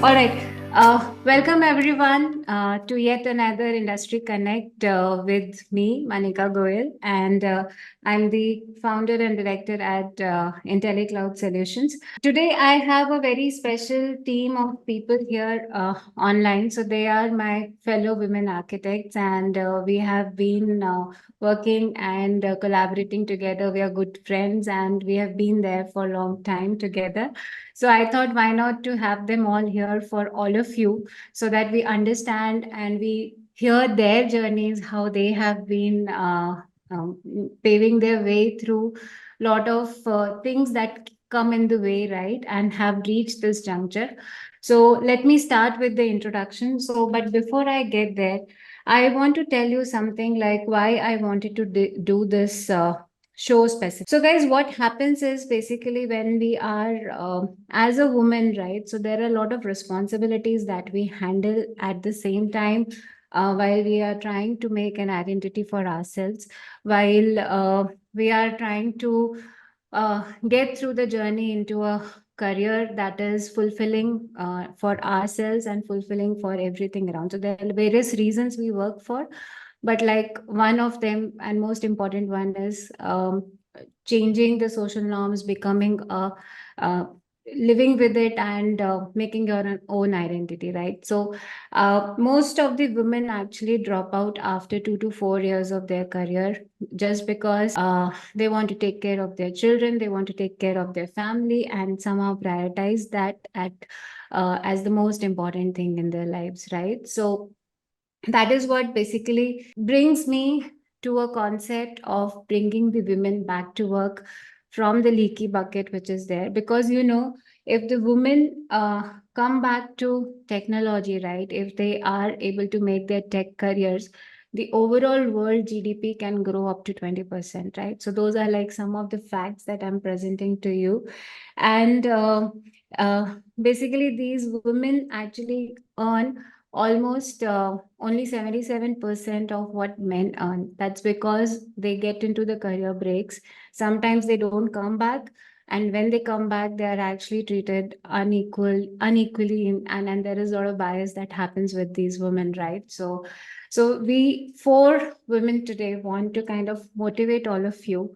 All right. Welcome everyone to yet another Industry Connect with me, Manika Goyal, and I'm the founder and director at IntelliCloud Solutions. Today, I have a very special team of people here online. So they are my fellow women architects, and we have been working and collaborating together. We are good friends, and we have been there for a long time together. So I thought, why not to have them all here for all of you so that we understand and we hear their journeys, how they have been um, paving their way through a lot of things that come in the way, right? And have reached this juncture. So let me start with the introduction. So, but before I get there, I want to tell you something like why I wanted to do this show specific. So, guys, what happens is basically when we are as a woman, right? So there are a lot of responsibilities that we handle at the same time. While we are trying to make an identity for ourselves, while we are trying to get through the journey into a career that is fulfilling for ourselves and fulfilling for everything around. So there are various reasons we work for, but like one of them and most important one is changing the social norms, becoming a living with it and making your own identity, right? So most of the women actually drop out after 2 to 4 years of their career just because they want to take care of their children, they want to take care of their family, and somehow prioritize that at as the most important thing in their lives, right? So that is what basically brings me to a concept of bringing the women back to work from the leaky bucket which is there, because if the women come back to technology, right, if they are able to make their tech careers, the overall world GDP can grow up to 20%, right? So those are like some of the facts that I'm presenting to you. And basically these women actually earn almost only 77% of what men earn. That's because they get into the career breaks. Sometimes they don't come back. And when they come back, they are actually treated unequally, and there is a lot of bias that happens with these women, right? So we four women today want to kind of motivate all of you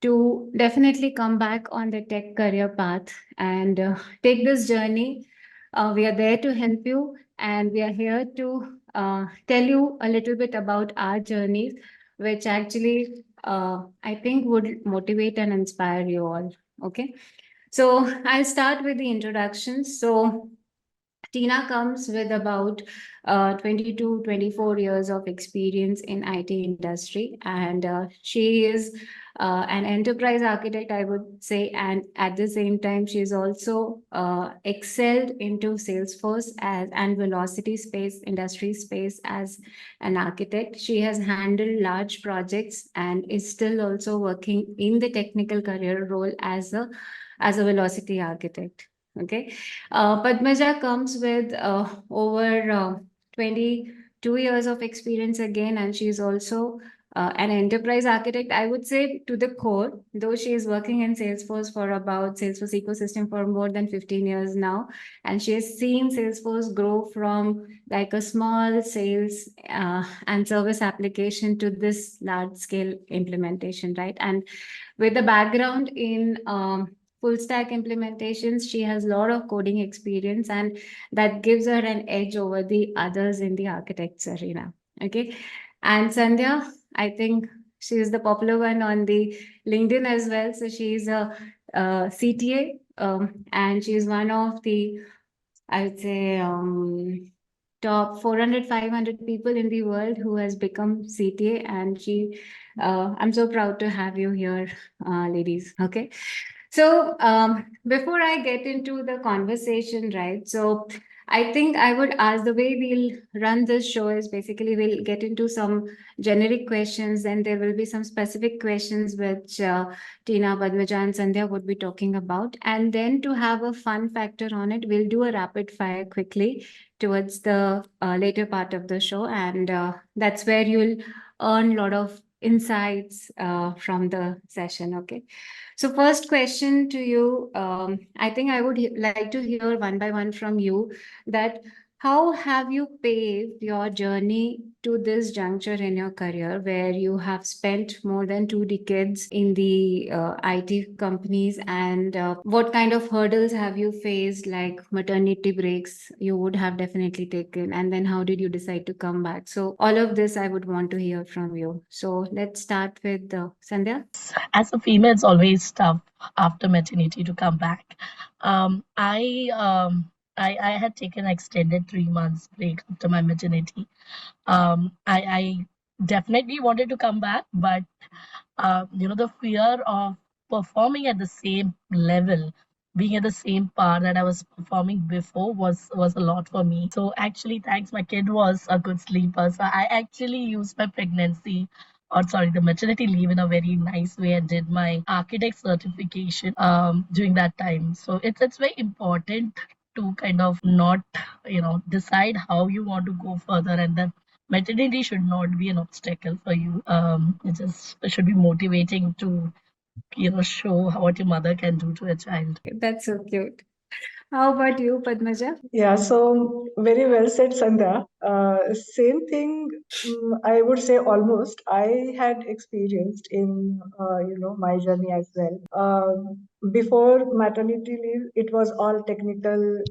to definitely come back on the tech career path and take this journey. We are there to help you, and we are here to tell you a little bit about our journeys, which actually I think would motivate and inspire you all. Okay, so I'll start with the introductions. So Tina comes with about 20 to 24 years of experience in IT industry, and she is an enterprise architect, I would say, and at the same time, she's also excelled into Salesforce as and Vlocity space, industry space as an architect. She has handled large projects and is still also working in the technical career role as a Velocity architect. Okay. Padmaja comes with over 22 years of experience again, and she's also an enterprise architect, I would say, to the core, though she is working in Salesforce for about Salesforce ecosystem for more than 15 years now. And she has seen Salesforce grow from like a small sales and service application to this large scale implementation, right? And with the background in full stack implementations, she has a lot of coding experience, and that gives her an edge over the others in the architects arena. Okay. And Sandhya, I think she is the popular one on the LinkedIn as well. So she is a CTA, and she is one of the, I would say, top 400, 500 people in the world who has become CTA. And I'm so proud to have you here, ladies. Okay. So before I get into the conversation, right? So I think I would ask, the way we'll run this show is basically we'll get into some generic questions, and there will be some specific questions which Tina, Padmaja, and Sandhya would be talking about. And then to have a fun factor on it, we'll do a rapid fire quickly towards the later part of the show. And that's where you'll earn a lot of insights from the session. Okay. So first question to you, I think I would like to hear one by one from you that how have you paved your journey to this juncture in your career where you have spent more than 2 decades in the IT companies, and what kind of hurdles have you faced, like maternity breaks you would have definitely taken, and then how did you decide to come back? So all of this I would want to hear from you. So let's start with Sandhya. As a female, it's always tough after maternity to come back. Um, I, um, I had taken an extended 3 months break after my maternity. I definitely wanted to come back, but the fear of performing at the same level, being at the same par that I was performing before was a lot for me. So actually, thanks, my kid was a good sleeper. So I actually used my pregnancy, or sorry, the maternity leave in a very nice way. I did my architect certification during that time. So it's very important to kind of not decide how you want to go further, and then maternity should not be an obstacle for you. It should be motivating to show what your mother can do to a child. That's so cute. How about you, Padmaja? Yeah, so very well said, Sandhya. Same thing, I would say almost. I had experienced in my journey as well. Before maternity leave, it was all technical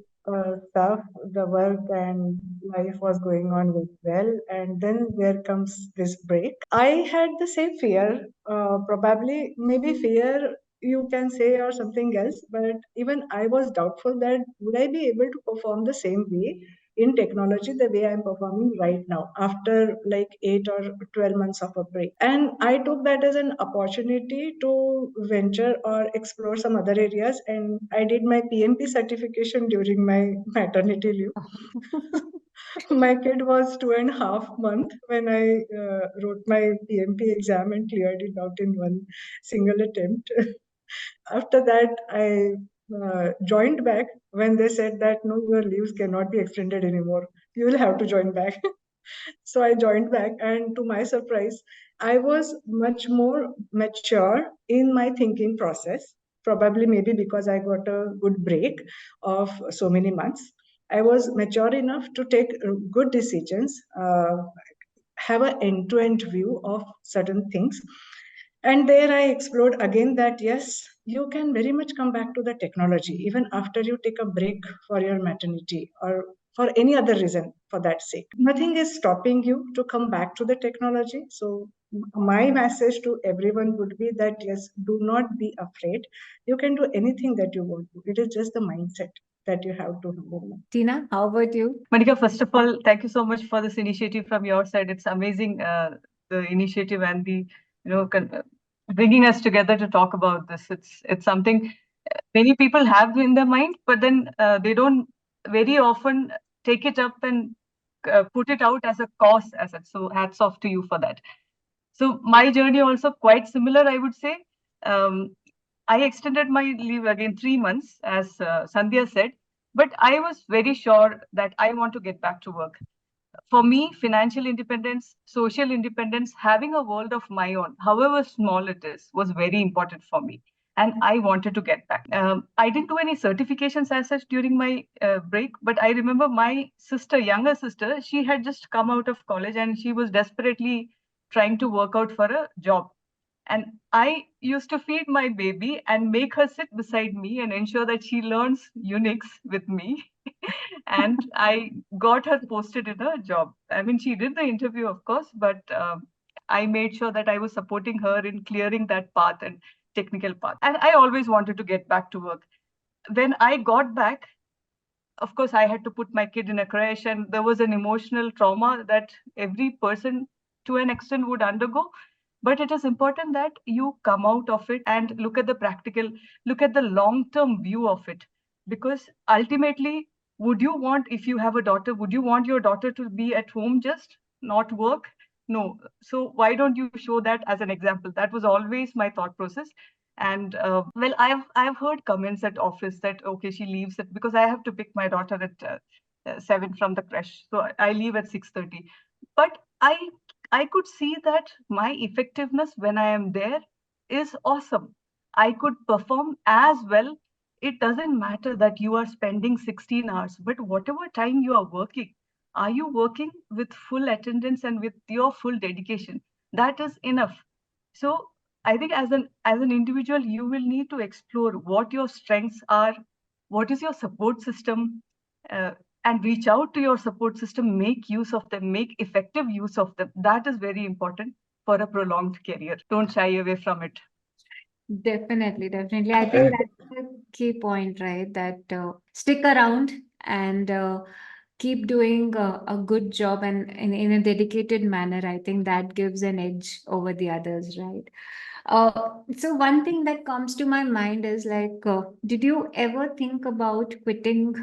stuff. The work and life was going on very well, and then there comes this break. I had the same fear. Probably, maybe fear you can say or something else, but even I was doubtful that would I be able to perform the same way in technology the way I'm performing right now after like 8 or 12 months of a break. And I took that as an opportunity to venture or explore some other areas, and I did my PMP certification during my maternity leave. My kid was 2.5 months when I wrote my PMP exam and cleared it out in one single attempt. After that, I joined back when they said that no, your leaves cannot be extended anymore. You will have to join back. So I joined back, and to my surprise, I was much more mature in my thinking process. Probably, maybe because I got a good break of so many months. I was mature enough to take good decisions, have an end to end view of certain things. And there I explored again that yes, you can very much come back to the technology even after you take a break for your maternity or for any other reason for that sake. Nothing is stopping you to come back to the technology. So, my message to everyone would be that yes, do not be afraid. You can do anything that you want to. It is just the mindset that you have to have. Tina, how about you? Monica, first of all, thank you so much for this initiative from your side. It's amazing, the initiative and the bringing us together to talk about this. It's something many people have in their mind, but then they don't very often take it up and put it out as a cause as it. So hats off to you for that. So my journey also quite similar, I would say. Um, I extended my leave again 3 months, as Sandhya said, but I was very sure that I want to get back to work. For me, financial independence, social independence, having a world of my own, however small it is, was very important for me. And I wanted to get back. I didn't do any certifications as such during my break, but I remember my sister, younger sister, she had just come out of college and she was desperately trying to work out for a job. And I used to feed my baby and make her sit beside me and ensure that she learns Unix with me. And I got her posted in a job. I mean, she did the interview, of course, but I made sure that I was supporting her in clearing that path and technical path. And I always wanted to get back to work. When I got back, of course, I had to put my kid in a crash, and there was an emotional trauma that every person to an extent would undergo. But it is important that you come out of it and look at the practical, look at the long term view of it. Because ultimately, would you want, if you have a daughter, would you want your daughter to be at home just, not work? No. So why don't you show that as an example? That was always my thought process. And well, I've heard comments at office that okay, she leaves it because I have to pick my daughter at 7 from the crash, so I leave at 6:30. But I could see that my effectiveness when I am there is awesome. I could perform as well. It doesn't matter that you are spending 16 hours, but whatever time you are working, are you working with full attendance and with your full dedication? That is enough. So I think as an individual, you will need to explore what your strengths are, what is your support system, uh, and reach out to your support system, make use of them, make effective use of them. That is very important for a prolonged career. Don't shy away from it. Definitely, definitely. I think that's the key point, right? That stick around and keep doing a good job and in a dedicated manner. I think that gives an edge over the others, right? So one thing that comes to my mind is like, did you ever think about quitting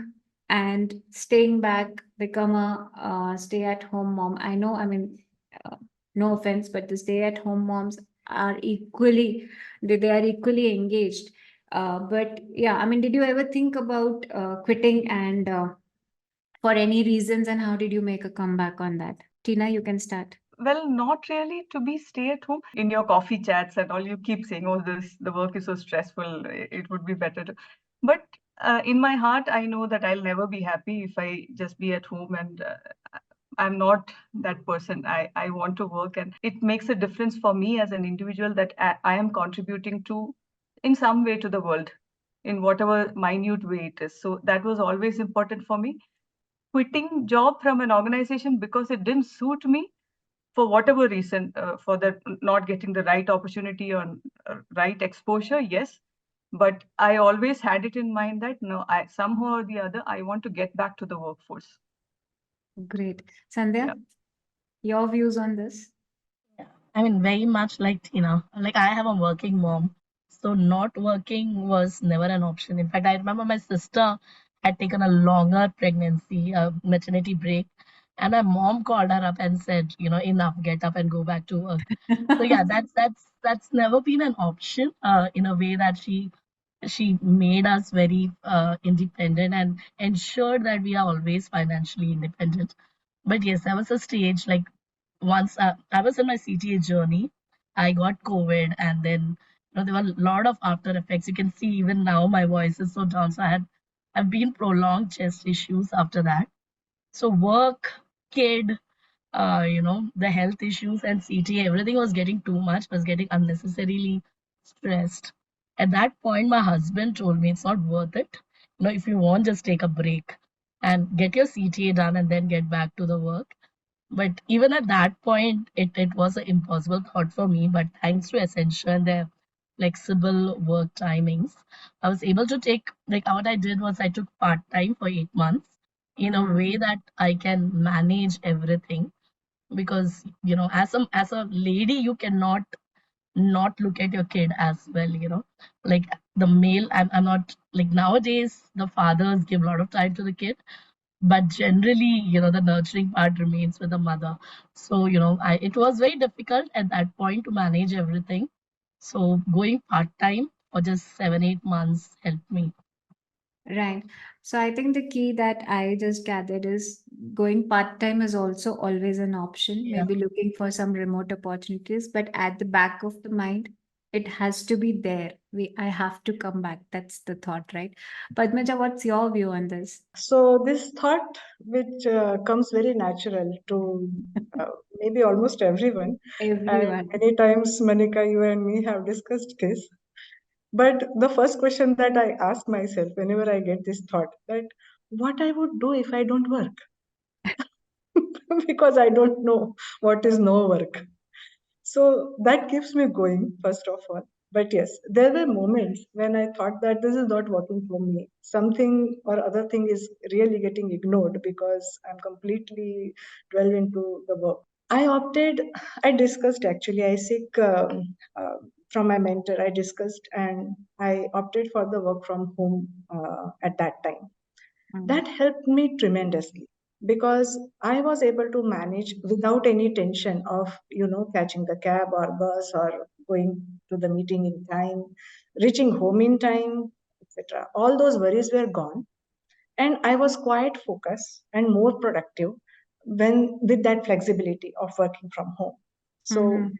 and staying back, become a stay-at-home mom? I know, I mean, uh, no offense, but the stay-at-home moms are equally, they are equally engaged. But yeah, I mean, did you ever think about quitting and for any reasons, and how did you make a comeback on that? Tina, you can start. Well, not really to be stay at home. In your coffee chats and all, you keep saying, "Oh, the work is so stressful. It would be better to." But in my heart, I know that I'll never be happy if I just be at home, and I'm not that person. I want to work, and it makes a difference for me as an individual that I am contributing to, in some way, to the world, in whatever minute way it is. So that was always important for me. Quitting job from an organization because it didn't suit me for whatever reason, for that not getting the right opportunity or right exposure, yes. But I always had it in mind that no, I somehow or the other I want to get back to the workforce. Great. Sandhya, Yeah. your views on this? Yeah. I mean, very much like Tina. Like I have a working mom, so not working was never an option. In fact, I remember my sister had taken a longer pregnancy, maternity break, and my mom called her up and said, enough, get up and go back to work. So yeah, that's never been an option. In a way that she made us very independent and ensured that we are always financially independent. But yes, there was a stage like once I was in my CTA journey, I got COVID, and then there were a lot of after effects. You can see even now my voice is so down. So I've been prolonged chest issues after that. So work, kid, the health issues and CTA, everything was getting too much, was getting unnecessarily stressed. At that point, my husband told me it's not worth it. If you want, just take a break and get your CTA done and then get back to the work. But even at that point, it was an impossible thought for me. But thanks to Accenture and their flexible work timings, I was able to take, like, what I did was I took part time for 8 months in a way that I can manage everything. Because, as a lady, you cannot not look at your kid as well. Like the male, I'm not like nowadays, the fathers give a lot of time to the kid, but generally the nurturing part remains with the mother. So it was very difficult at that point to manage everything. So going part time for just 7-8 months helped me. Right. So I think the key that I just gathered is going part-time is also always an option, Yeah. maybe looking for some remote opportunities, but at the back of the mind, it has to be there. I have to come back. That's the thought, right? Padmaja, what's your view on this? So this thought, which comes very natural to maybe almost everyone, and Everyone. many times, Manika, you and me have discussed this. But the first question that I ask myself whenever I get this thought, that what I would do if I don't work, because I don't know what is no work. So that keeps me going, first of all. But yes, there were moments when I thought that this is not working for me. Something or other thing is really getting ignored because I'm completely dwelled into the work. I discussed actually, I seek from my mentor, I discussed and I opted for the work from home at that time. That helped me tremendously because I was able to manage without any tension of catching the cab or bus or going to the meeting in time, reaching home in time, etc. All those worries were gone, and I was quite focused and more productive when with that flexibility of working from home. So Mhm.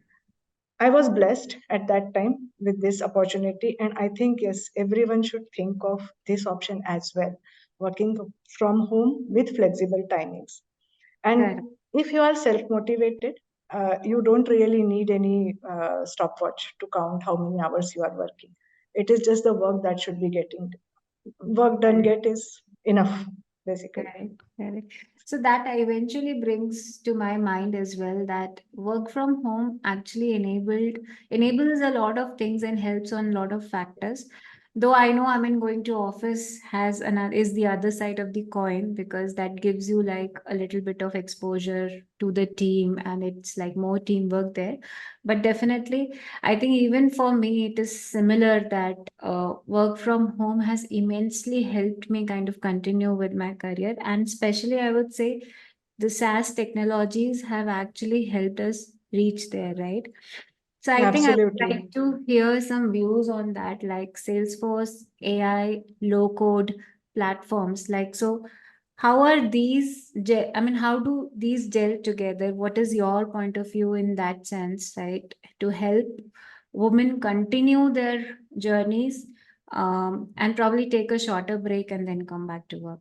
I was blessed at that time with this opportunity, and I think yes, everyone should think of this option as well, working from home with flexible timings. And Correct. if you are self-motivated, you don't really need any stopwatch to count how many hours you are working. It is just the work that should be getting work done. Correct. Get is enough, basically. Correct, correct. So that eventually brings to my mind as well that work from home actually enables a lot of things and helps on a lot of factors. Though I know, I mean, going to office has another is the other side of the coin, because that gives you like a little bit of exposure to the team and it's like more teamwork there. But definitely, I think even for me, it is similar that work from home has immensely helped me kind of continue with my career. And especially, I would say the SaaS technologies have actually helped us reach there, right? So I think I would Absolutely. like to hear some views on that, like Salesforce, AI, low code platforms. Like, so how are these, I mean, how do these gel together? What is your point of view in that sense, right? To help women continue their journeys and probably take a shorter break and then come back to work.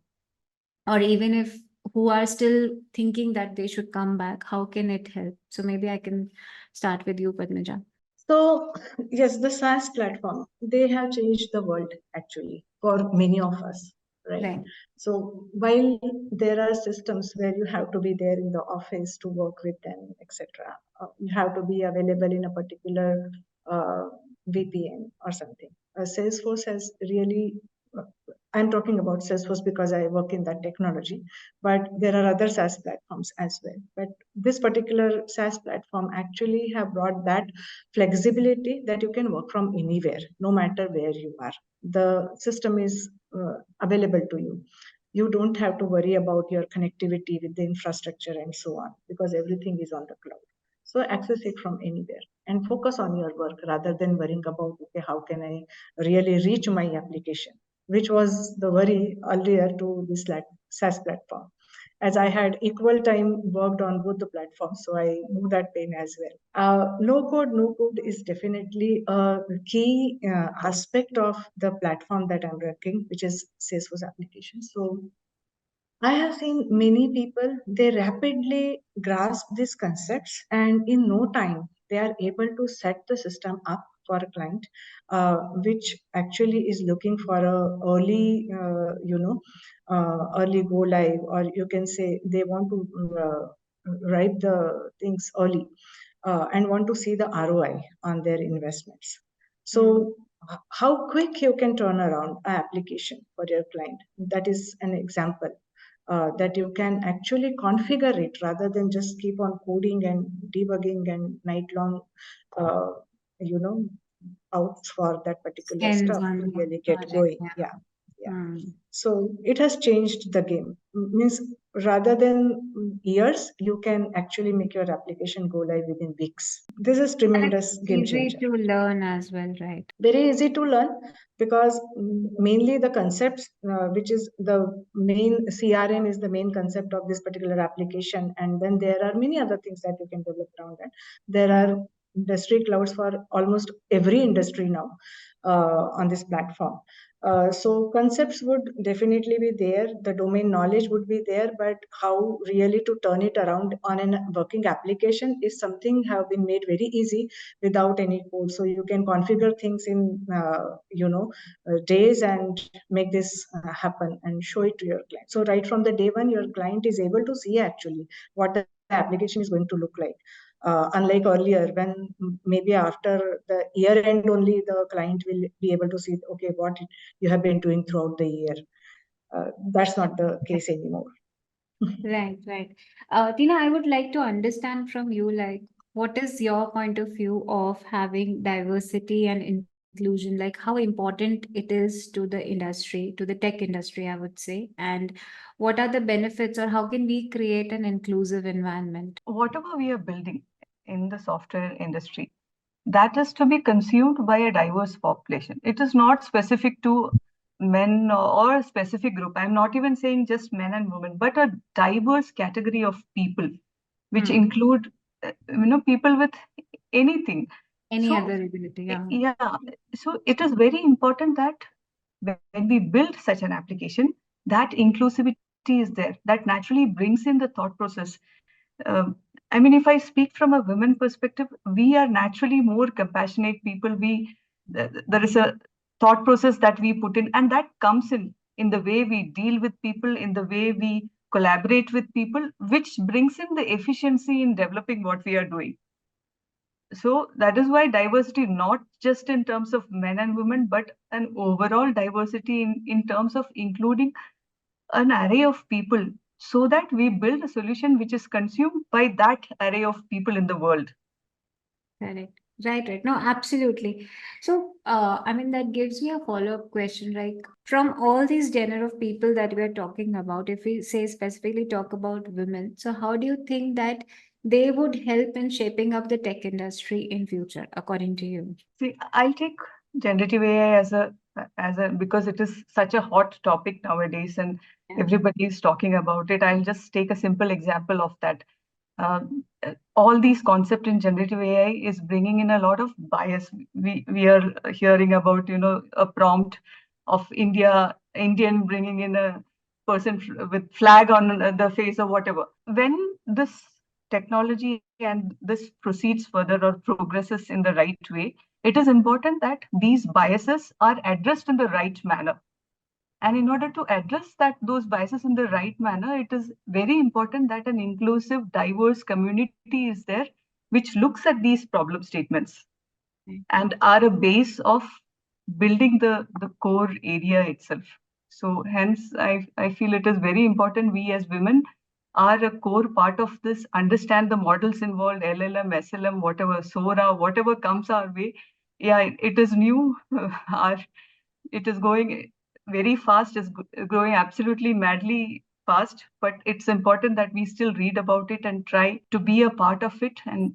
Or even if who are still thinking that they should come back, how can it help? So maybe I can start with you, Padmaja. So, yes, the SaaS platform, they have changed the world actually for many of us, right? Right. So, while there are systems where you have to be there in the office to work with them, etc., you have to be available in a particular uh, VPN or something. Salesforce has really, uh, I'm talking about Salesforce because I work in that technology, but there are other SaaS platforms as well. But this particular SaaS platform actually have brought that flexibility that you can work from anywhere, no matter where you are. The system is available to you. You don't have to worry about your connectivity with the infrastructure and so on, because everything is on the cloud. So access it from anywhere and focus on your work rather than worrying about, okay, how can I really reach my application, which was the worry earlier to this SaaS platform, as I had equal time worked on both the platforms, so I knew that pain as well. Low code, no code is definitely a key aspect of the platform that I'm working, which is Salesforce application. So I have seen many people, they rapidly grasp these concepts, and in no time, they are able to set the system up for a client, which actually is looking for a early, early go live, or you can say they want to write the things early and want to see the ROI on their investments. So, how quick you can turn around an application for your client? That is an example that you can actually configure it rather than just keep on coding and debugging and night long, uh, you know, out for that particular Hands stuff on to the really get project. going. Yeah. Yeah, yeah. Hmm. So it has changed the game. Means rather than years, you can actually make your application go live within weeks. This is And it's tremendous game easy changer. to learn as well, right? Very easy to learn because mainly the concepts, which is the main CRM is the main concept of this particular application, and then there are many other things that you can develop around that. There are industry clouds for almost every industry now on this platform. So concepts would definitely be there, the domain knowledge would be there, but how really to turn it around on a working application is something have been made very easy without any code. So you can configure things in days and make this happen and show it to your client. So right from the day one, your client is able to see actually what the application is going to look like. Unlike earlier, when maybe after the year end only the client will be able to see, okay, what you have been doing throughout the year. That's not the case anymore. Right, right. Tina, I would like to understand from you, like, what is your point of view of having diversity and inclusion? Like, how important it is to the industry, to the tech industry, I would say, and what are the benefits, or how can we create an inclusive environment? Whatever we are building in the software industry, that is to be consumed by a diverse population. It is not specific to men or a specific group. I'm not even saying just men and women, but a diverse category of people, which include people with anything. Any So other ability, yeah. yeah, so it is very important that when we build such an application, that inclusivity is there, that naturally brings in the thought process. I mean, if I speak from a women perspective, we are naturally more compassionate people. There is a thought process that we put in, and that comes in the way we deal with people, in the way we collaborate with people, which brings in the efficiency in developing what we are doing. So that is why diversity, not just in terms of men and women, but an overall diversity in terms of including an array of people, so that we build a solution which is consumed by that array of people in the world. Correct. Right. No, absolutely. So, I mean, that gives me a follow-up question. Like, from all these genre of people that we are talking about, if we say specifically talk about women, so how do you think that they would help in shaping up the tech industry in future, according to you? See, I'll take generative AI as a because it is such a hot topic nowadays, and everybody is talking about it. I'll just take a simple example of that. All these concepts in generative AI is bringing in a lot of bias. We are hearing about a prompt of Indian bringing in a person with flag on the face or whatever. When this technology and this proceeds further or progresses in the right way, it is important that these biases are addressed in the right manner. And in order to address those biases in the right manner, it is very important that an inclusive, diverse community is there, which looks at these problem statements and are a base of building the core area itself. So hence, I feel it is very important we as women are a core part of this, understand the models involved, LLM, SLM, whatever, SORA, whatever comes our way. Yeah, it is new. It is going very fast, is growing absolutely madly fast, but it's important that we still read about it and try to be a part of it and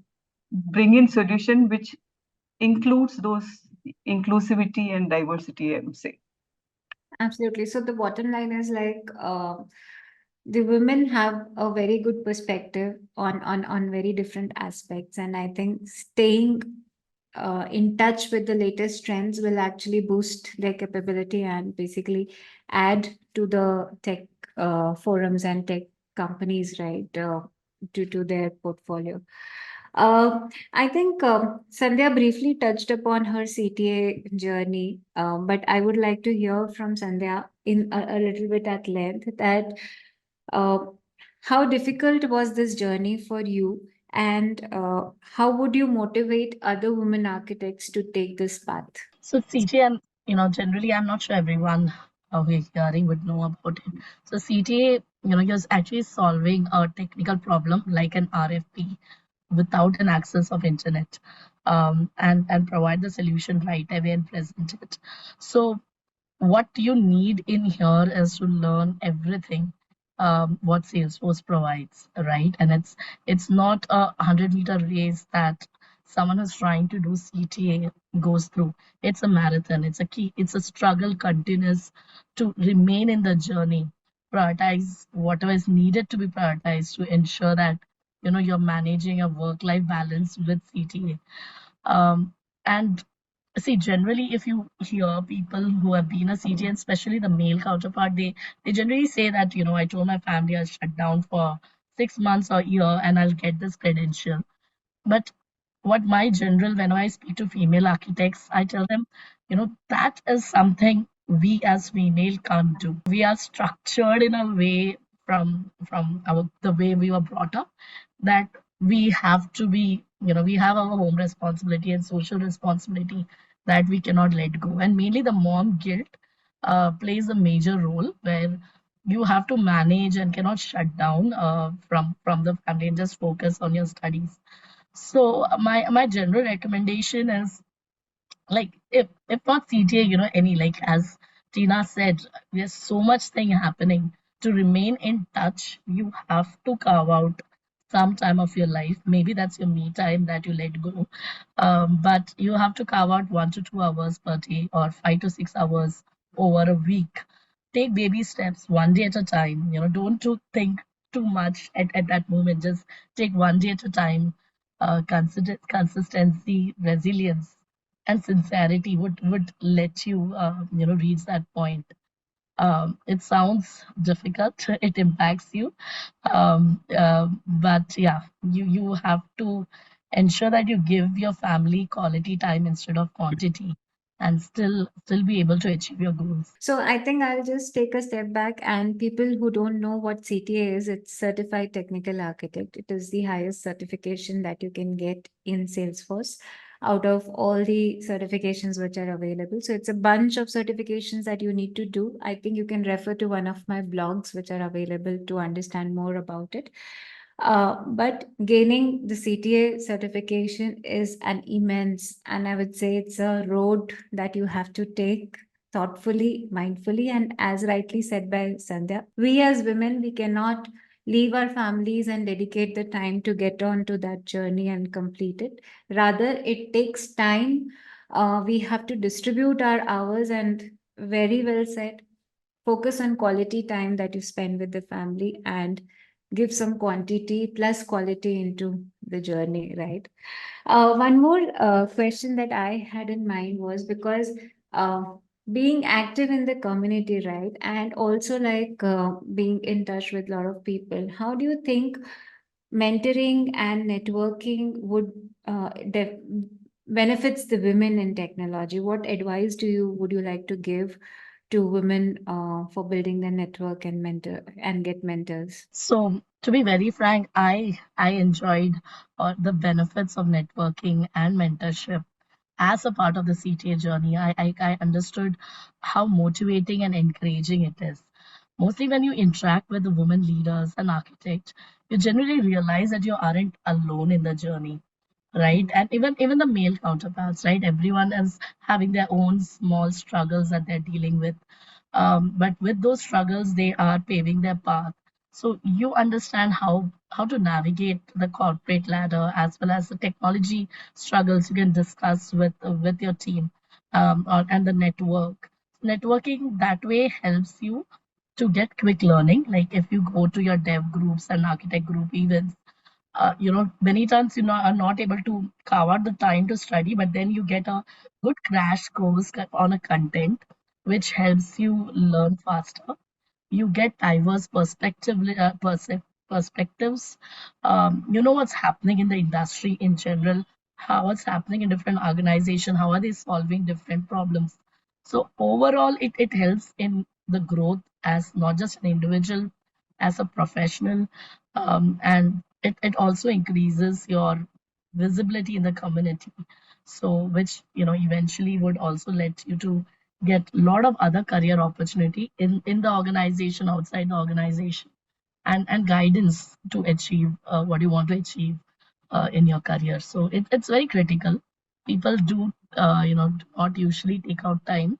bring in solution which includes those inclusivity and diversity, I would say. Absolutely. So the bottom line is like the women have a very good perspective on very different aspects, and I think staying in touch with the latest trends will actually boost their capability and basically add to the tech forums and tech companies, right, to their portfolio. I think Sandhya briefly touched upon her CTA journey, but I would like to hear from Sandhya in a little bit at length that uh, how difficult was this journey for you, and how would you motivate other women architects to take this path? So CTA, generally, I'm not sure everyone who is hearing would know about it. So CTA, you're actually solving a technical problem like an RFP without an access of internet, and provide the solution right away and present it. So what you need in here is to learn everything what Salesforce provides, right? And it's not a 100-meter race that someone who's trying to do CTA goes through. It's a marathon. It's a struggle continuous to remain in the journey, prioritize whatever is needed to be prioritized to ensure that you're managing a work-life balance with CTA. And see, generally, if you hear people who have been a CTN, especially the male counterpart, they generally say that, I told my family I'll shut down for 6 months or a year and I'll get this credential. But what my general, when I speak to female architects, I tell them, that is something we as female can't do. We are structured in a way from the way we were brought up, that we have to be, we have our home responsibility and social responsibility that we cannot let go. And mainly the mom guilt plays a major role, where you have to manage and cannot shut down from the family and just focus on your studies. So my general recommendation is, like, if not CTA, any, like as Tina said, there's so much thing happening. To remain in touch, you have to carve out some time of your life. Maybe that's your me time that you let go. But you have to carve out 1 to 2 hours per day or 5 to 6 hours over a week. Take baby steps one day at a time. Don't to think too much at that moment. Just take one day at a time. Consider consistency, resilience, and sincerity would let you reach that point. It sounds difficult. It impacts you, but yeah, you have to ensure that you give your family quality time instead of quantity, and still be able to achieve your goals. So I think I'll just take a step back, and people who don't know what CTA is, it's Certified Technical Architect. It is the highest certification that you can get in Salesforce out of all the certifications which are available. So it's a bunch of certifications that you need to do. I think you can refer to one of my blogs which are available to understand more about it. But gaining the CTA certification is an immense, and I would say it's a road that you have to take thoughtfully, mindfully, and as rightly said by Sandhya, we as women, we cannot leave our families and dedicate the time to get on to that journey and complete it. Rather, it takes time. We have to distribute our hours, and very well said, focus on quality time that you spend with the family and give some quantity plus quality into the journey, right? One more question that I had in mind was because uh, being active in the community, right, and also like being in touch with a lot of people, how do you think mentoring and networking would benefits the women in technology? What advice would you like to give to women for building their network and mentor and get mentors? So, to be very frank, I enjoyed the benefits of networking and mentorship as a part of the CTA journey. I understood how motivating and encouraging it is. Mostly when you interact with the women leaders and architects, you generally realize that you aren't alone in the journey, right? And even the male counterparts, right? Everyone is having their own small struggles that they're dealing with. But with those struggles, they are paving their path. So you understand how to navigate the corporate ladder as well as the technology struggles you can discuss with your team, and the network. Networking that way helps you to get quick learning. Like if you go to your dev groups and architect group events, many times are not able to carve out the time to study, but then you get a good crash course on a content which helps you learn faster. You get diverse perspectives. You know what's happening in the industry in general, how what's happening in different organizations, how are they solving different problems. So overall, it helps in the growth as not just an individual, as a professional, and it also increases your visibility in the community. So which eventually would also let you to get a lot of other career opportunity in the organization, outside the organization, and guidance to achieve what you want to achieve in your career. So it's very critical. People do do not usually take out time,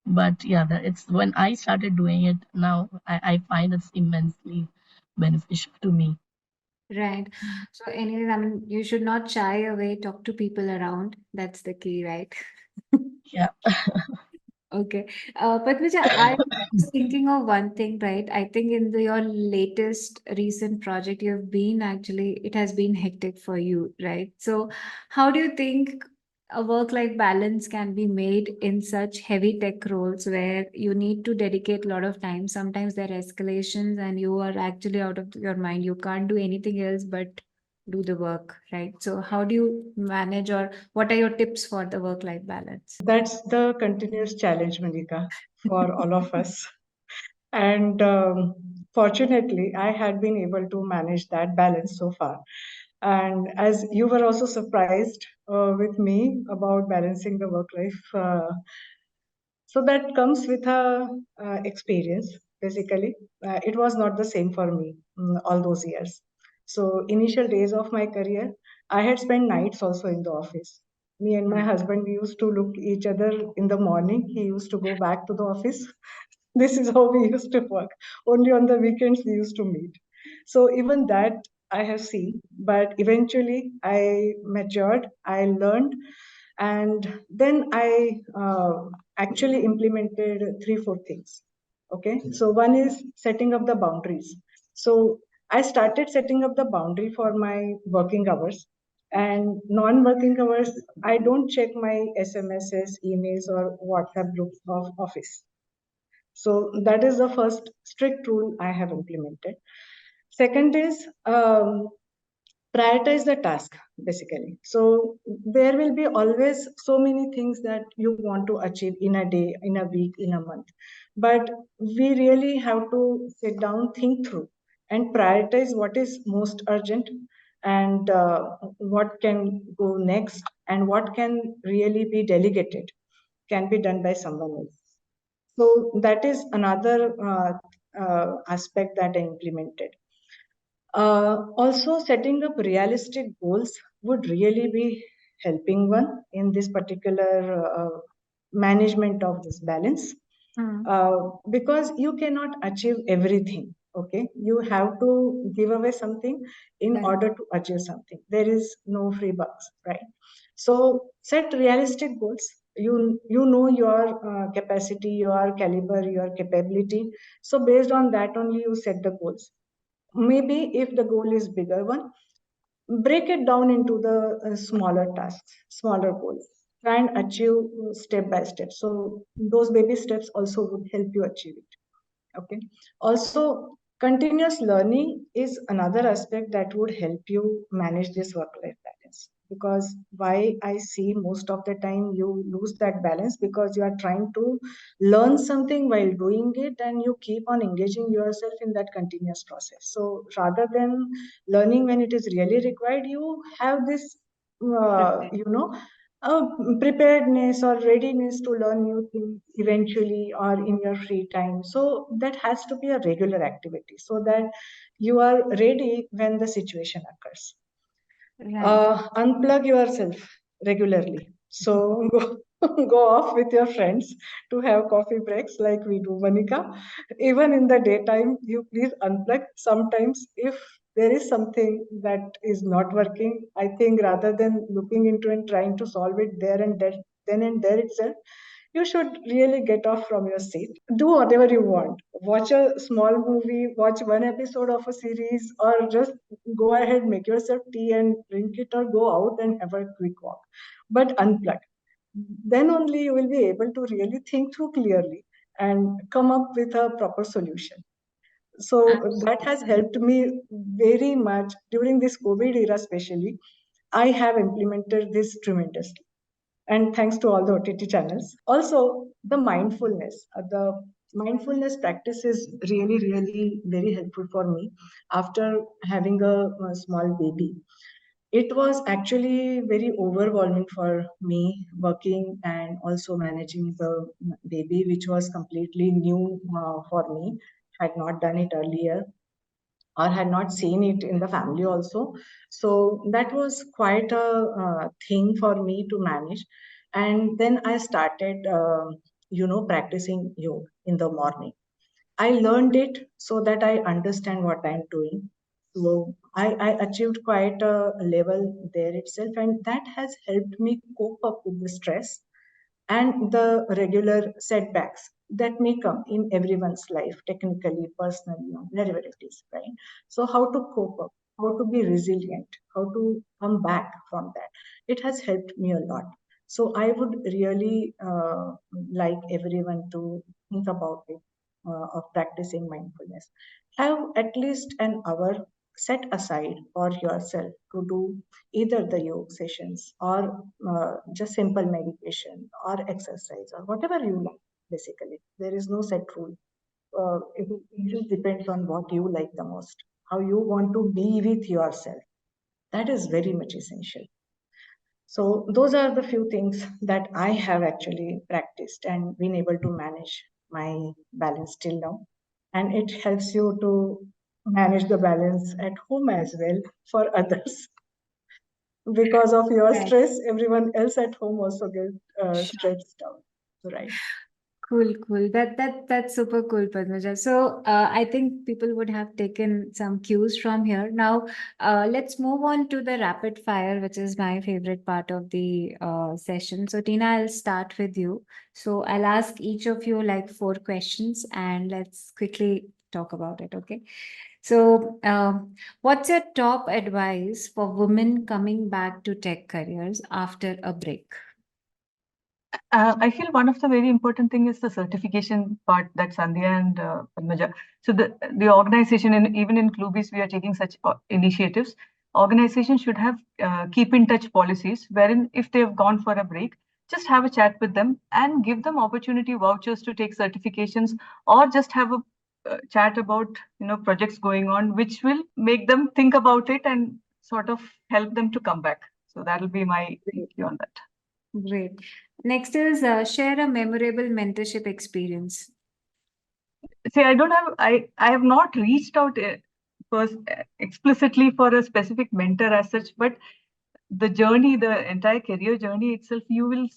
but yeah, it's when I started doing it now, I find it's immensely beneficial to me. Right. So, anyways, I mean, you should not shy away, talk to people around. That's the key, right? Yeah. Okay. Padmaja, I was thinking of one thing, right? I think in your latest recent project, you've been actually, it has been hectic for you, right? So, how do you think a work-life balance can be made in such heavy tech roles where you need to dedicate a lot of time? Sometimes there are escalations and you are actually out of your mind. You can't do anything else but do the work, right? So, how do you manage, or what are your tips for the work-life balance? That's the continuous challenge, Malika, for all of us. And fortunately, I had been able to manage that balance so far. And as you were also surprised with me about balancing the work life, so that comes with a experience. Basically, it was not the same for me all those years. So initial days of my career, I had spent nights also in the office. Me and my husband, we used to look each other in the morning. He used to go back to the office. This is how we used to work. Only on the weekends we used to meet. So even that I have seen, but eventually I matured, I learned, and then actually implemented 3-4 things. Okay, so one is setting up the boundaries. So I started setting up the boundary for my working hours, and non-working hours, I don't check my SMSs, emails, or WhatsApp groups of office. So that is the first strict rule I have implemented. Second is prioritize the task, basically. So there will be always so many things that you want to achieve in a day, in a week, in a month. But we really have to sit down, think through, and prioritize what is most urgent, and what can go next, and what can really be delegated, can be done by someone else. So that is another aspect that I implemented. Also, setting up realistic goals would really be helping one in this particular management of this balance, because you cannot achieve everything. Okay, you have to give away something in Right. order to achieve something. There is no free bucks, right? So set realistic goals. You know your capacity, your caliber, your capability. So based on that only you set the goals. Maybe if the goal is bigger one, break it down into the smaller tasks, smaller goals. Try and achieve step by step. So those baby steps also would help you achieve it. Okay. Also, continuous learning is another aspect that would help you manage this work-life balance. Because why I see most of the time you lose that balance, because you are trying to learn something while doing it, and you keep on engaging yourself in that continuous process. So rather than learning when it is really required, you have this, you know, preparedness or readiness to learn new things eventually or in your free time. So that has to be a regular activity so that you are ready when the situation occurs. Right. Unplug yourself regularly. So go off with your friends to have coffee breaks like we do, Monica. Even in the daytime, you please unplug. Sometimes, if there is something that is not working, I think rather than looking into and trying to solve it there and then and there itself, you should really get off from your seat. Do whatever you want. Watch a small movie, watch one episode of a series, or just go ahead, make yourself tea and drink it, or go out and have a quick walk. But unplug. Then only you will be able to really think through clearly and come up with a proper solution. So that has helped me very much during this COVID era, especially. I have implemented this tremendously. And thanks to all the OTT channels. Also, the mindfulness practice is really, really very helpful for me after having a small baby. It was actually very overwhelming for me working and also managing the baby, which was completely new for me. Had not done it earlier or had not seen it in the family also. So that was quite a thing for me to manage. And then I started, practicing yoga in the morning. I learned it so that I understand what I'm doing. So I achieved quite a level there itself, and that has helped me cope up with the stress and the regular setbacks that may come in everyone's life, technically, personally, wherever it is, right? So, how to cope up, how to be resilient, how to come back from that. It has helped me a lot. So, I would really like everyone to think about it, of practicing mindfulness. Have at least an hour set aside for yourself to do either the yoga sessions or just simple meditation or exercise or whatever you like. Basically, there is no set rule. It just depends on what you like the most, how you want to be with yourself. That is very much essential. So those are the few things that I have actually practiced and been able to manage my balance till now. And it helps you to manage the balance at home as well for others. Because of your Right. stress, everyone else at home also get Sure. stressed out, right? Cool. That's super cool, Padmaja. So I think people would have taken some cues from here. Now let's move on to the rapid fire, which is my favorite part of the session. So Tina, I'll start with you. So I'll ask each of you like 4 questions, and let's quickly talk about it. Okay. So what's your top advice for women coming back to tech careers after a break? I feel one of the very important thing is the certification part that Sandhya and Padmaja. So the organization, and even in Clubis, we are taking such initiatives. Organizations should have keep in touch policies, wherein if they have gone for a break, just have a chat with them and give them opportunity vouchers to take certifications, or just have a chat about projects going on, which will make them think about it and sort of help them to come back. So that will be my view on that. Great. Next is share a memorable mentorship experience. See, I have not reached out first explicitly for a specific mentor as such, but the journey, the entire career journey itself, you will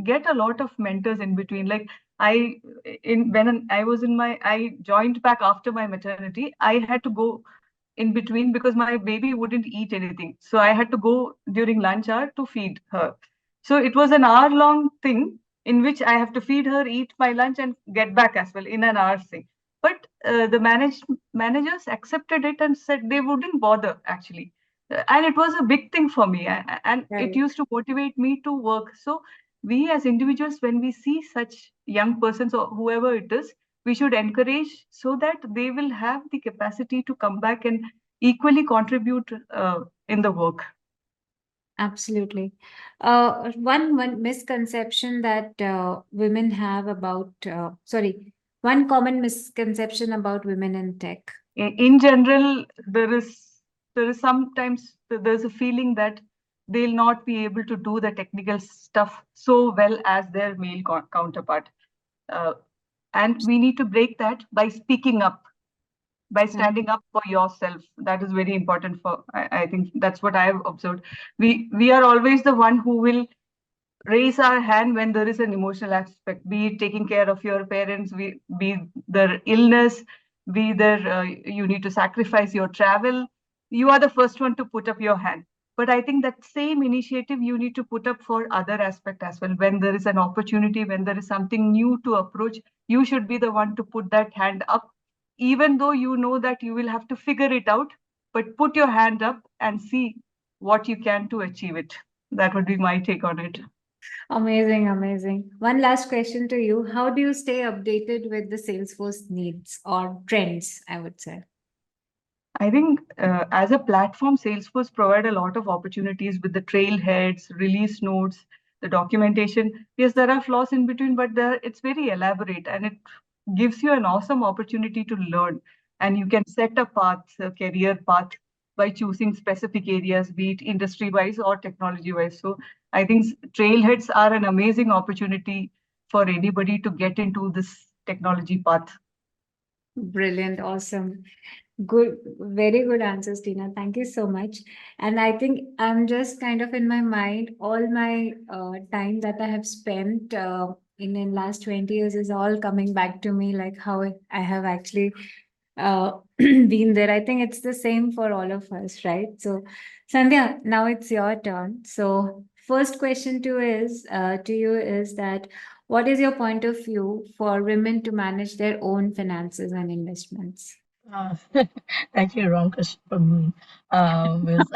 get a lot of mentors in between. Like when I joined back after my maternity, I had to go in between because my baby wouldn't eat anything. So I had to go during lunch hour to feed her. So it was an hour-long thing in which I have to feed her, eat my lunch, and get back as well in an hour's thing. But the managers accepted it and said they wouldn't bother actually. And it was a big thing for me, and it used to motivate me to work. So we as individuals, when we see such young persons or whoever it is, we should encourage so that they will have the capacity to come back and equally contribute in the work. Absolutely. One misconception that women have about, one common misconception about women in tech. In general, there is sometimes there's a feeling that they'll not be able to do the technical stuff so well as their male counterpart. And we need to break that by speaking up, by standing up for yourself. That is very important for, I think that's what I have observed. We are always the one who will raise our hand when there is an emotional aspect, be it taking care of your parents, be their illness, be there you need to sacrifice your travel. You are the first one to put up your hand. But I think that same initiative you need to put up for other aspect as well. When there is an opportunity, when there is something new to approach, you should be the one to put that hand up, even though you know that you will have to figure it out, but put your hand up and see what you can to achieve it. That would be my take on it. Amazing. One last question to you. How do you stay updated with the Salesforce needs or trends, I would say? I think as a platform, Salesforce provide a lot of opportunities with the trailheads, release notes, the documentation. Yes, there are flaws in between, but it's very elaborate and it gives you an awesome opportunity to learn. And you can set a path, a career path, by choosing specific areas, be it industry-wise or technology-wise. So I think trailheads are an amazing opportunity for anybody to get into this technology path. Brilliant. Awesome. Good, very good answers, Tina. Thank you so much. And I think I'm just kind of in my mind, all my time that I have spent in last 20 years is all coming back to me, like how I have actually been there. I think it's the same for all of us, right? So, Sandhya, now it's your turn. So, first question to you is that what is your point of view for women to manage their own finances and investments? Uh, Actually, wrong question for me. Is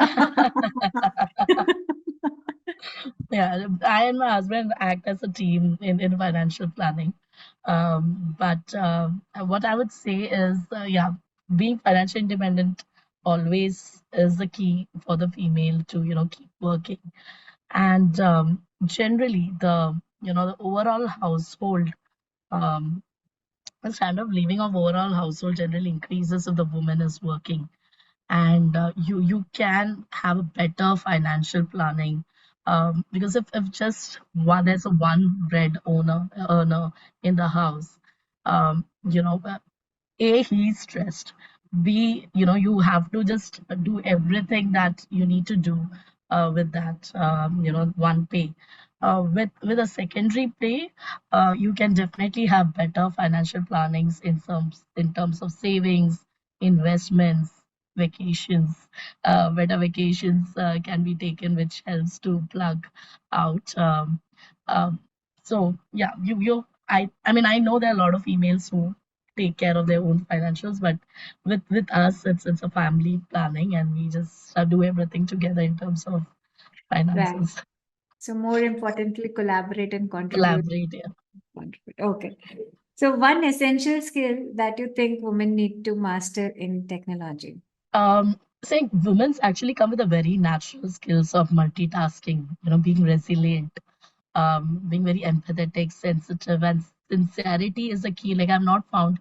yeah, I and my husband act as a team in financial planning. But what I would say is, yeah, being financially independent always is the key for the female to, keep working. And generally, the overall household, um, the standard of living of overall household generally increases if the woman is working, and you can have a better financial planning, because if just there's a one bread earner in the house, a he's stressed, b you have to just do everything that you need to do with that one pay. With a secondary pay, you can definitely have better financial plannings in terms of savings, investments, vacations. Better vacations can be taken, which helps to plug out. Um, so yeah, I mean, I know there are a lot of females who take care of their own financials, but with us, it's a family planning, and we just do everything together in terms of Right. finances. So more importantly, collaborate and contribute. Collaborate. Yeah. Contribute. Okay. So one essential skill that you think women need to master in technology. Saying women's actually come with a very natural skills of multitasking, being resilient, being very empathetic, sensitive, and sincerity is the key. Like I've not found,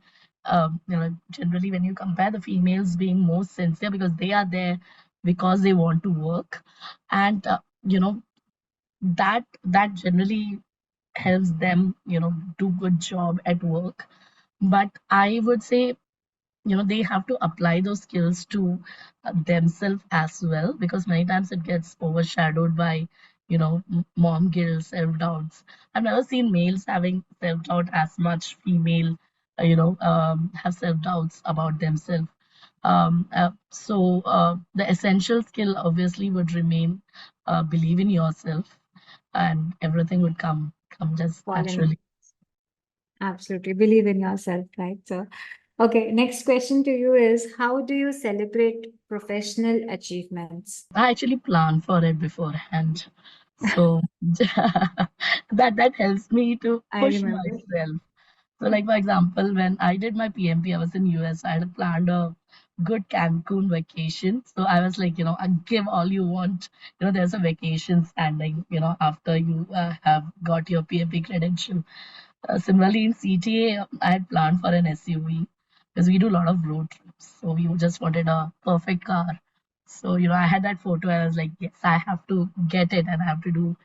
generally when you compare the females being more sincere because they are there because they want to work, and that generally helps them, do good job at work. But I would say they have to apply those skills to themselves as well, because many times it gets overshadowed by mom guilt, self-doubts. I've never seen males having self-doubt as much female have self-doubts about themselves. So the essential skill obviously would remain, believe in yourself, and everything would come just Fall in. naturally. Absolutely. Believe in yourself, right? So, okay, next question to you is how do you celebrate professional achievements? I actually plan for it beforehand. So that helps me to I push remember. myself. So like for example, when I did my PMP, I was in US. I had planned a good Cancun vacation. So I was like, give all you want. There's a vacation standing, after you have got your PMP credential. Similarly, in CTA, I had planned for an SUV because we do a lot of road trips. So we just wanted a perfect car. So, I had that photo and I was like, yes, I have to get it and I have to do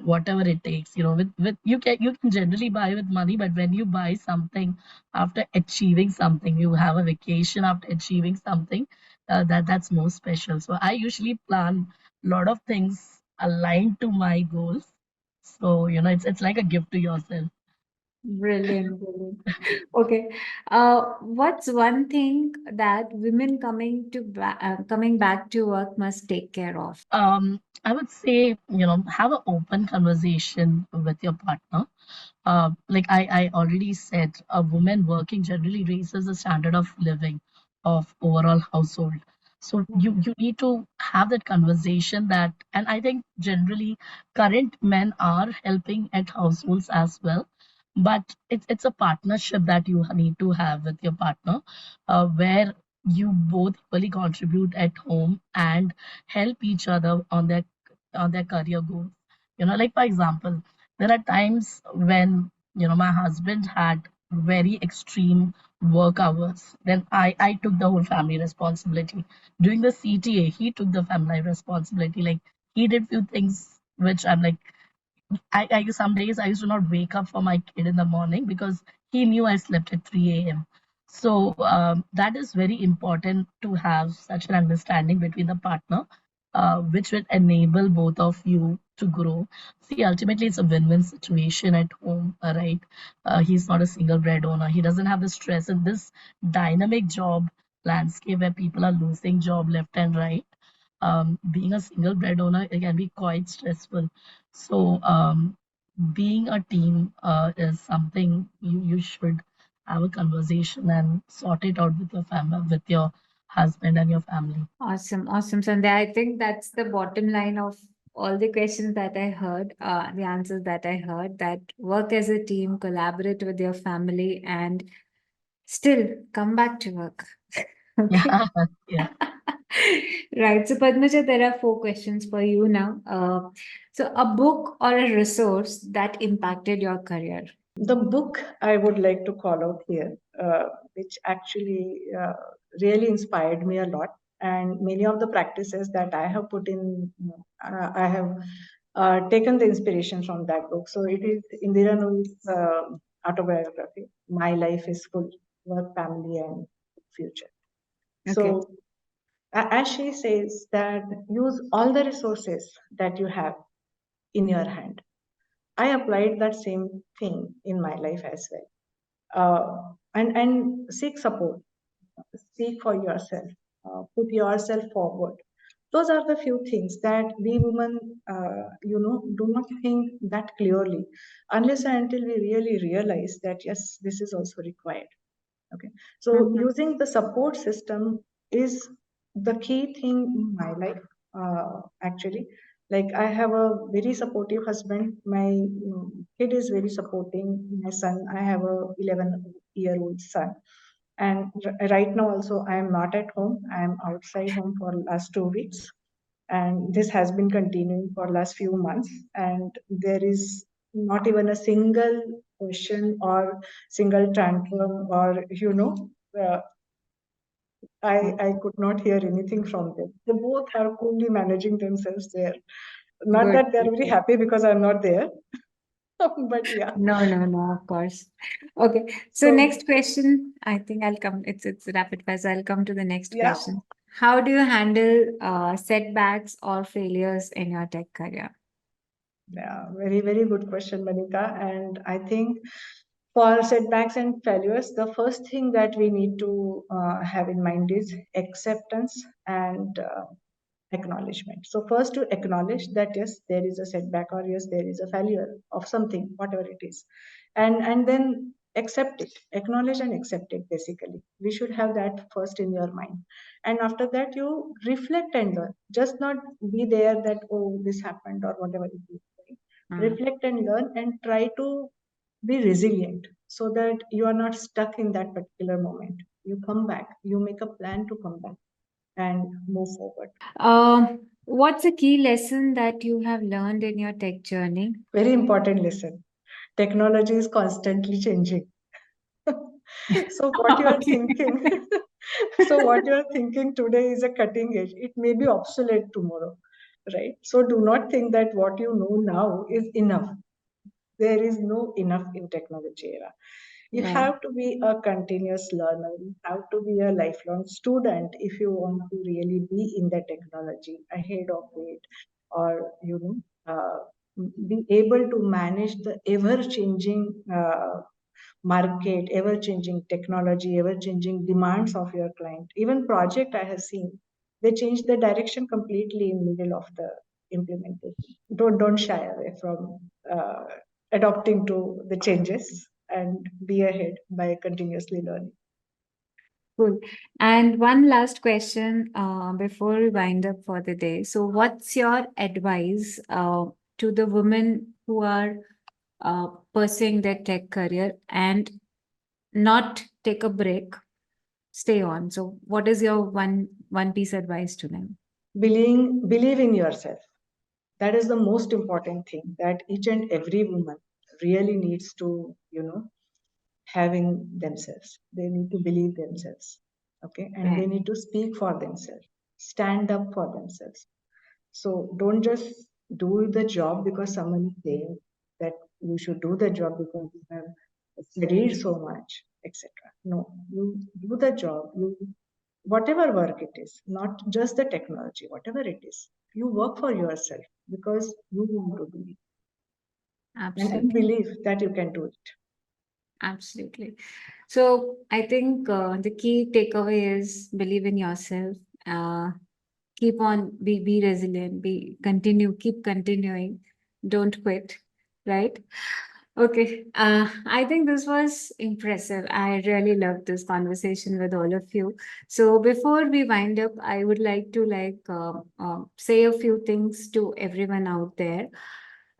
whatever it takes. With you can generally buy with money, but when you buy something after achieving something, you have a vacation after achieving something, that's more special. So I usually plan a lot of things aligned to my goals. So, it's like a gift to yourself. Brilliant, brilliant. Okay. What's one thing that women coming back to work must take care of? I would say, have an open conversation with your partner. Like I already said, a woman working generally raises the standard of living of overall household. So you need to have that conversation and I think generally current men are helping at households as well. But it's a partnership that you need to have with your partner, where you both equally contribute at home and help each other on their career goals. Like for example, there are times when my husband had very extreme work hours. Then I took the whole family responsibility. During the CTA, he took the family responsibility. Like he did few things which I'm like, I some days I used to not wake up for my kid in the morning because he knew I slept at 3 a.m. So that is very important to have such an understanding between the partner, which will enable both of you to grow. See, ultimately, it's a win-win situation at home, right? He's not a single breadwinner. He doesn't have the stress in this dynamic job landscape where people are losing job left and right. Being a single breadwinner, it can be quite stressful. So, being a team is something you should have a conversation and sort it out with your family, with your husband and your family. Awesome, awesome, Sandhya. I think that's the bottom line of all the questions that I heard, the answers that I heard, that work as a team, collaborate with your family, and still come back to work. Okay. Yeah, yeah. Right. So, Padmaja, there are 4 questions for you now. So, a book or a resource that impacted your career. The book I would like to call out here, which actually really inspired me a lot, and many of the practices that I have put in, I have taken the inspiration from that book. So it is Indira Nuyi's autobiography, My Life is Full, Work, Family, and Future. Okay. So, as she says, that use all the resources that you have in your hand. I applied that same thing in my life as well. And seek support, speak for yourself, put yourself forward. Those are the few things that we women, do not think that clearly unless and until we really realize that yes, this is also required. Okay, so using the support system is the key thing in my life. Actually, like I have a very supportive husband. My kid is very supporting. My son, I have a 11-year-old son, and right now also I am not at home. I am outside home for last 2 weeks, and this has been continuing for last few months, and there is not even a single question or single tantrum or uh, I could not hear anything from them. They both are coolly managing themselves there. Not Good. that they're very happy because I'm not there, but yeah. No, of course. Okay. So So next question, I think I'll come. It's rapid fire. So I'll come to the next yeah, question. How do you handle setbacks or failures in your tech career? yeah, very, very good question, Manika. And I think for setbacks and failures, the first thing that we need to have in mind is acceptance and acknowledgement. So first to acknowledge that yes, there is a setback or yes, there is a failure of something, whatever it is, and then accept it, acknowledge and accept it. Basically, we should have that first in your mind, and after that you reflect and learn. Just not be there that oh this happened or whatever it is. Right? Reflect and learn and try to be resilient so that you are not stuck in that particular moment. You come back, you make a plan to come back and move forward. What's a key lesson that you have learned in your tech journey? Very important lesson. Technology is constantly changing. So what you are Okay. thinking, so what you are thinking today is a cutting edge. It may be obsolete tomorrow, right? So do not think that what you know now is enough. There is no enough in technology era. You Yeah. have to be a continuous learner. You have to be a lifelong student if you want to really be in the technology ahead of it, or be able to manage the ever-changing market, ever-changing technology, ever-changing demands of your client. Even project I have seen, they change the direction completely in middle of the implementation. Don't shy away from adopting to the changes and be ahead by continuously learning. Cool. And one last question before we wind up for the day. So, what's your advice to the women who are pursuing their tech career and not take a break, stay on? So, what is your one piece advice to them? Believe in yourself. That is the most important thing that each and every woman really needs to, having themselves. They need to believe themselves. Okay. And they Right. need to speak for themselves, stand up for themselves. So don't just do the job because someone is saying that you should do the job because you have studied so much, etc. No, you do the job. You whatever work it is, not just the technology, whatever it is, you work for yourself because you want to do it, and Absolutely. believe that you can do it. Absolutely. So, I think the key takeaway is believe in yourself. Keep on, be resilient, keep continuing, don't quit, right? Okay. I think this was impressive. I really loved this conversation with all of you. So before we wind up, I would like to say a few things to everyone out there.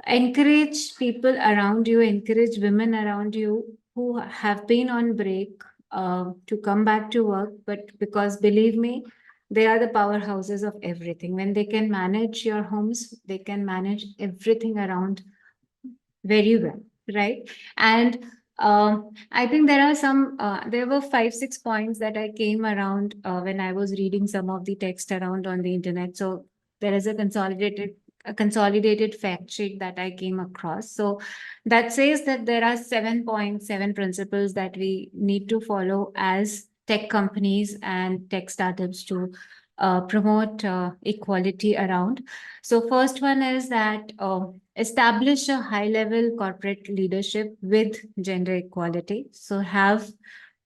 Encourage people around you, encourage women around you who have been on break to come back to work. But because believe me, they are the powerhouses of everything. When they can manage your homes, they can manage everything around very well, right? And I think there were 5, 6 points that I came around when I was reading some of the text around on the internet. So there is a consolidated fact sheet that I came across. So that says that there are 7.7 principles that we need to follow as tech companies and tech startups to promote equality around. So first one is that establish a high-level corporate leadership with gender equality. So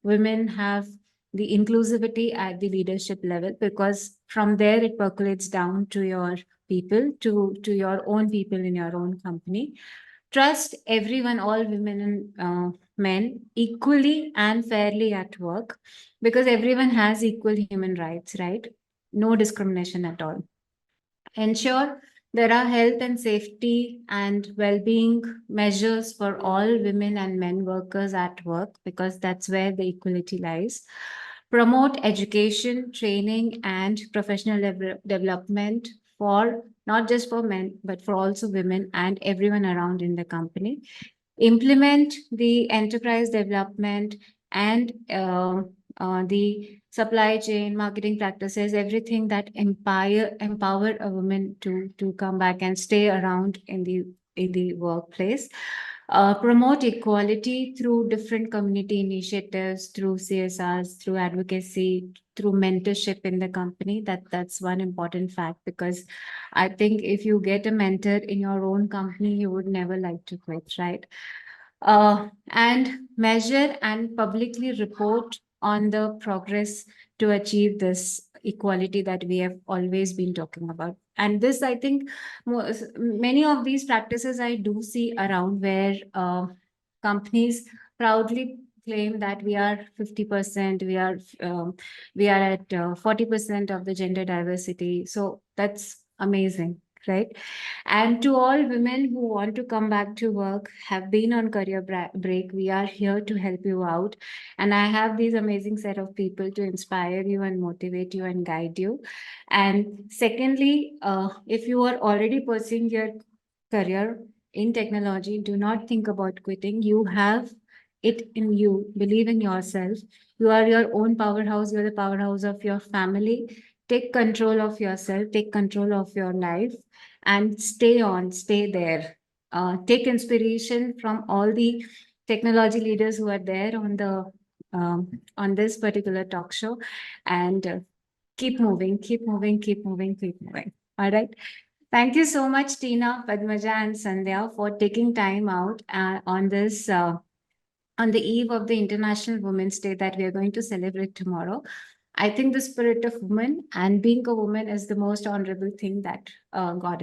women have the inclusivity at the leadership level, because from there it percolates down to your people, to your own people in your own company. Trust everyone, all women and men, equally and fairly at work, because everyone has equal human rights, right? No discrimination at all. Ensure there are health and safety and well-being measures for all women and men workers at work, because that's where the equality lies. Promote education, training, and professional development for not just for men, but for also women and everyone around in the company. Implement the enterprise development and the supply chain marketing practices, everything that empower a woman to come back and stay around in the workplace. Promote equality through different community initiatives, through CSRs, through advocacy, through mentorship in the company. That's one important fact, because I think if you get a mentor in your own company, you would never like to quit, right? And measure and publicly report on the progress to achieve this equality that we have always been talking about. And this, I think, many of these practices I do see around, where companies proudly claim that we are 50%, we are at 40% of the gender diversity. So that's amazing, right? And to all women who want to come back to work, have been on career break, we are here to help you out. And I have these amazing set of people to inspire you and motivate you and guide you. And secondly, if you are already pursuing your career in technology, do not think about quitting. You have it in you. Believe in yourself. You are your own powerhouse. You're the powerhouse of your family. Take control of yourself. Take control of your life, and stay there. Take inspiration from all the technology leaders who are there on this particular talk show, and keep moving, keep moving, keep moving, keep moving. All right. Thank you so much, Tina, Padmaja, and Sandhya, for taking time out on this on the eve of the International Women's Day that we are going to celebrate tomorrow. I think the spirit of woman and being a woman is the most honorable thing that God has